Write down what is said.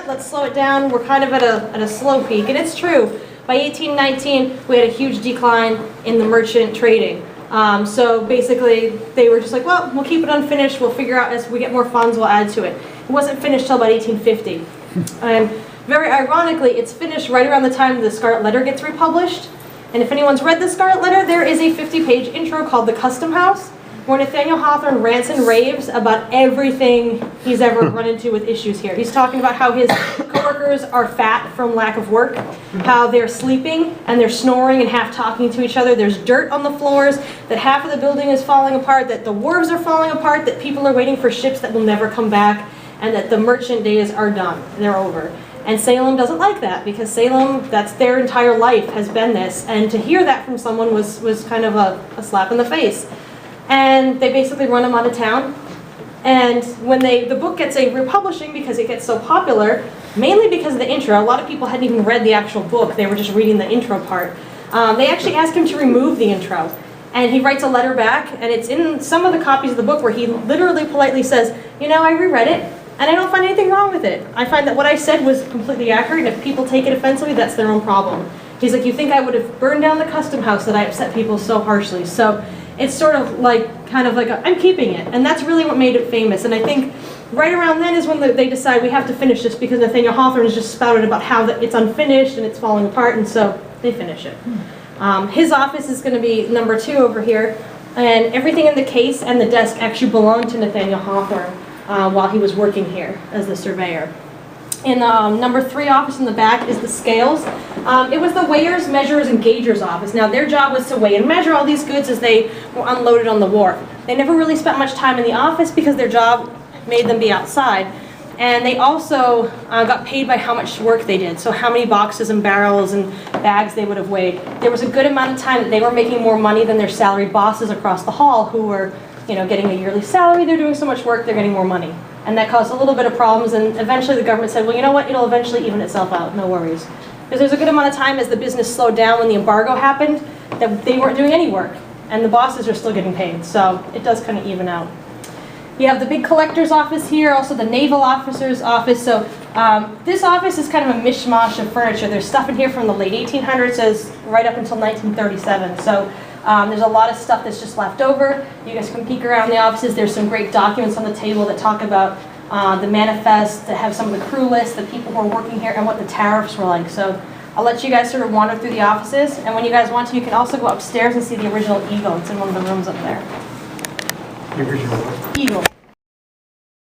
what, let's slow it down. We're kind of at a slow peak. And it's true. By 1819, we had a huge decline in the merchant trading. So basically, they were just like, well, we'll keep it unfinished. We'll figure out as we get more funds, we'll add to it. It wasn't finished till about 1850. And very ironically, it's finished right around the time the Scarlet Letter gets republished. And if anyone's read the Scarlet Letter, there is a 50-page intro called The Custom House, where Nathaniel Hawthorne rants and raves about everything he's ever run into with issues here. He's talking about how his coworkers are fat from lack of work, how they're sleeping and they're snoring and half talking to each other. There's dirt on the floors, that half of the building is falling apart, that the wharves are falling apart, that people are waiting for ships that will never come back, and that the merchant days are done. They're over. And Salem doesn't like that, because Salem, that's their entire life, has been this. And to hear that from someone was kind of a slap in the face. And they basically run him out of town. And when the book gets a republishing, because it gets so popular, mainly because of the intro, a lot of people hadn't even read the actual book, they were just reading the intro part. They actually asked him to remove the intro. And he writes a letter back, and it's in some of the copies of the book where he literally politely says, you know, I reread it, and I don't find anything wrong with it. I find that what I said was completely accurate, and if people take it offensively, that's their own problem. He's like, you think I would have burned down the custom house that I upset people so harshly? So it's sort of like, kind of like, I'm keeping it. And that's really what made it famous. And I think right around then is when they decide we have to finish this, because Nathaniel Hawthorne has just spouted about how it's unfinished and it's falling apart, and so they finish it. His office is going to be number 2 over here, and everything in the case and the desk actually belonged to Nathaniel Hawthorne while he was working here as the surveyor. In number 3 office in the back is the scales. It was the weighers, measurers, and gaugers office. Now their job was to weigh and measure all these goods as they were unloaded on the wharf. They never really spent much time in the office because their job made them be outside. And they also got paid by how much work they did, so how many boxes and barrels and bags they would have weighed. There was a good amount of time that they were making more money than their salaried bosses across the hall, who were, getting a yearly salary. They're doing so much work, they're getting more money. And that caused a little bit of problems, and eventually the government said, well, you know what, it'll eventually even itself out, no worries. Because there's a good amount of time as the business slowed down when the embargo happened that they weren't doing any work, and the bosses are still getting paid, so it does kind of even out. You have the big collector's office here, also the naval officer's office. So this office is kind of a mishmash of furniture. There's stuff in here from the late 1800s as right up until 1937. So there's a lot of stuff that's just left over. You guys can peek around the offices. There's some great documents on the table that talk about the manifest, that have some of the crew lists, the people who are working here, and what the tariffs were like. So I'll let you guys sort of wander through the offices. And when you guys want to, you can also go upstairs and see the original eagle. It's in one of the rooms up there. The original Eagle.